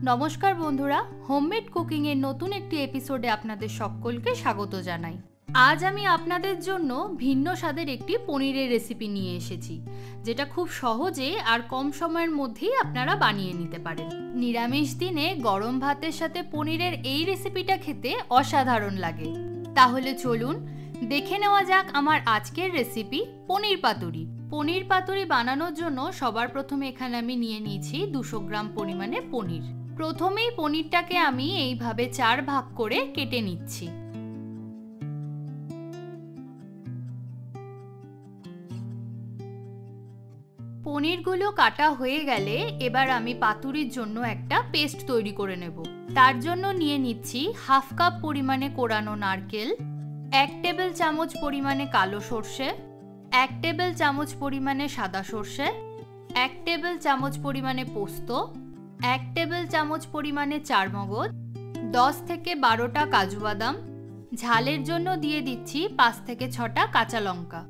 নমস্কার বন্ধুরা, homemade cooking এর নতুন একটি এপিসোডে আপনাদের সকলকে স্বাগত জানাই। আজ আমি আপনাদের জন্য ভিন্ন স্বাদের একটি পনিরের রেসিপি নিয়ে এসেছি, যেটা খুব সহজে আর কম সময়ের মধ্যেই আপনারা বানিয়ে নিতে পারেন। নিরামিষ দিনে গরম ভাতের সাথে পনিরের এই রেসিপিটা খেতে অসাধারণ লাগে। তাহলে চলুন দেখে নেওয়া যাক আমার আজকের রেসিপি পনির পাতুরি। পনির পাতুরি বানানোর জন্য সবার প্রথমে এখানে আমি নিয়ে নিয়েছি 200 গ্রাম পরিমাণে পনির। প্রথমেই পনিরটাকে আমি এইভাবে 4 ভাগ করে কেটে নিচ্ছি। পনিরগুলো কাটা হয়ে গেলে এবার আমি পাতুরির জন্য একটা পেস্ট তৈরি করে নেব। তার জন্য নিয়ে নিচ্ছি হাফ কাপ পরিমাণে কোরানো নারকেল, 1 টেবিল চামচ পরিমাণে কালো সর্ষে, 1 টেবিল চামচ পরিমাণে সাদা সর্ষে, 1 টেবিল চামচ পরিমাণে পোস্ত, 1 টেবিল চামচ পরিমাণে চারমগজ, 10 থেকে 12টা কাজু বাদাম, ঝালের জন্য দিয়ে দিচ্ছি 5 থেকে 6টা কাঁচা লঙ্কা,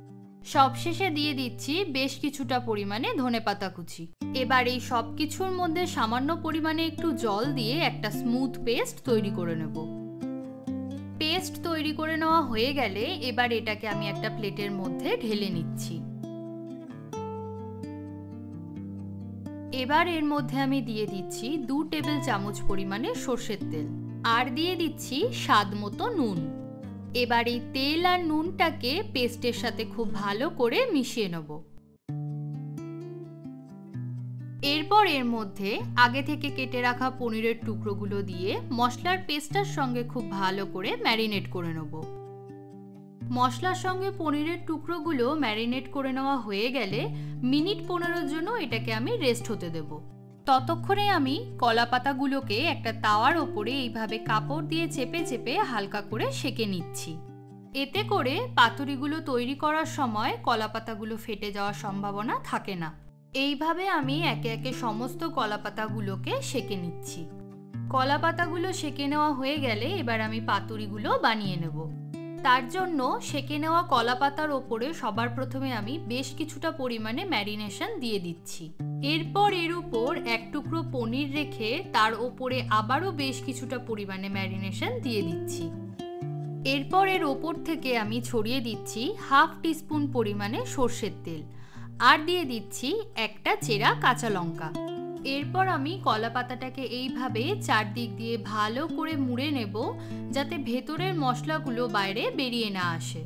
সবশেষে দিয়ে দিচ্ছি বেশ কিছুটা পরিমাণে ধনেপাতা কুচি। এবার এই সব কিছুর মধ্যে সামান্য পরিমাণে একটু জল দিয়ে একটা স্মুথ পেস্ট তৈরি করে নেব। পেস্ট তৈরি করে নেওয়া হয়ে গেলে এবার এটাকে আমি একটা প্লেটের মধ্যে ঢেলে নিচ্ছি। এবার এর মধ্যে আমি দিয়ে দিচ্ছি 2 টেবিল চামচ পরিমাণে সর্ষের তেল আর দিয়ে দিচ্ছি স্বাদ মতো নুন। এবার এই তেল আর নুনটাকে পেস্টের সাথে খুব ভালো করে মিশিয়ে নেব। এরপর এর মধ্যে আগে থেকে কেটে রাখা পনিরের টুকরোগুলো দিয়ে মশলার পেস্টটার সঙ্গে খুব ভালো করে ম্যারিনেট করে নেব। মশলার সঙ্গে পনিরের টুকরোগুলো ম্যারিনেট করে নেওয়া হয়ে গেলে মিনিট 15 জন্য এটাকে আমি রেস্ট হতে দেব। ততক্ষণে আমি কলা পাতাগুলোকে একটা তাওয়ার ওপরে এইভাবে কাপড় দিয়ে চেপে চেপে হালকা করে সেঁকে নিচ্ছি। এতে করে পাতুরিগুলো তৈরি করার সময় কলা পাতাগুলো ফেটে যাওয়ার সম্ভাবনা থাকে না। এইভাবে আমি একে একে সমস্ত কলা পাতাগুলোকে সেঁকে নিচ্ছি। কলা পাতাগুলো সেঁকে নেওয়া হয়ে গেলে এবার আমি পাতুরিগুলো বানিয়ে নেব। তার জন্য সেঁকে নেওয়া কলা পাতার ওপরে সবার প্রথমে আমি বেশ কিছুটা পরিমাণে ম্যারিনেশন দিয়ে দিচ্ছি। এরপর এর উপর এক টুকরো পনির রেখে তার ওপরে আবারও বেশ কিছুটা পরিমাণে ম্যারিনেশন দিয়ে দিচ্ছি। এরপর এর ওপর থেকে আমি ছড়িয়ে দিচ্ছি হাফ টিস্পুন পরিমাণে সর্ষের তেল আর দিয়ে দিচ্ছি একটা চেরা কাঁচা লঙ্কা। এরপর আমি কলা পাতাটাকে এইভাবে চারদিক দিয়ে ভালো করে মুড়ে নেব, যাতে ভেতরের মশলাগুলো বাইরে বেরিয়ে না আসে।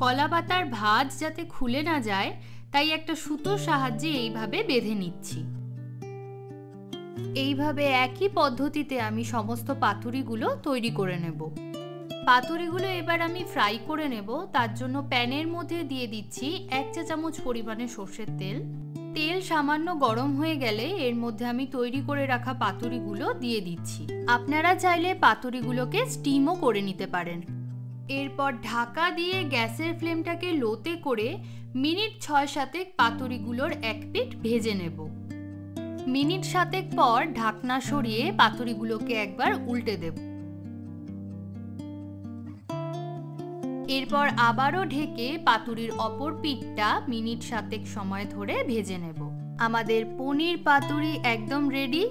কলা পাতার ভাঁজ যাতে খুলে না যায় তাই একটা সুতোর সাহায্যে এইভাবে বেঁধে নিচ্ছি। এইভাবে একই পদ্ধতিতে আমি সমস্ত পাতুরিগুলো তৈরি করে নেব। পাতুরিগুলো এবার আমি ফ্রাই করে নেব। তার জন্য প্যানের মধ্যে দিয়ে দিচ্ছি 1 চা চামচ পরিমাণে সর্ষের তেল। তেল সামান্য গরম হয়ে গেলে এর মধ্যে আমি তৈরি করে রাখা পাতুরিগুলো দিয়ে দিচ্ছি। আপনারা চাইলে পাতুরিগুলোকে স্টিমও করে নিতে পারেন। এরপর ঢাকা দিয়ে গ্যাসের ফ্লেমটাকে লোতে করে মিনিট 6-7 পাতুরিগুলোর এক পিঠ ভেজে নেব। মিনিট 7 পর ঢাকনা সরিয়ে পাতুরিগুলোকে একবার উল্টে দেব। এরপর আবারও ঢেকে পাতুরির অপর পিঠটা মিনিট 7 সময় ধরে ভেজে নেব। আমাদের পনির পাতুরি একদম রেডি।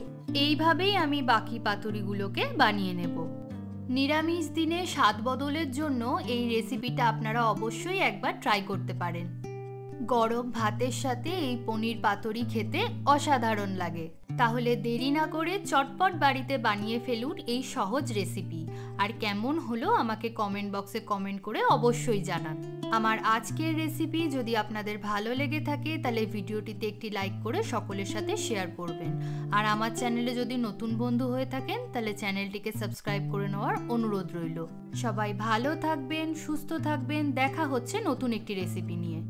এইভাবেই আমি বাকি পাতুরিগুলোকে বানিয়ে নেব। নিরামিষ দিনে স্বাদ বদলের জন্য এই রেসিপিটা আপনারা অবশ্যই একবার ট্রাই করতে পারেন। গরম ভাতের সাথে এই পনির পাতুরি খেতে অসাধারণ লাগে। তাহলে দেরি না করে চটপট বাড়িতে বানিয়ে ফেলুন এই সহজ রেসিপি। আর কেমন হলো আমাকে কমেন্ট বক্সে কমেন্ট করে অবশ্যই জানান। আমার আজকের রেসিপি যদি আপনাদের ভালো লেগে থাকে তাহলে ভিডিওটিতে একটি লাইক করে সকলের সাথে শেয়ার করবেন। আর আমার চ্যানেলে যদি নতুন বন্ধু হয়ে থাকেন তাহলে চ্যানেলটিকে সাবস্ক্রাইব করে নেওয়ার অনুরোধ রইল। সবাই ভালো থাকবেন, সুস্থ থাকবেন। দেখা হচ্ছে নতুন একটি রেসিপি নিয়ে।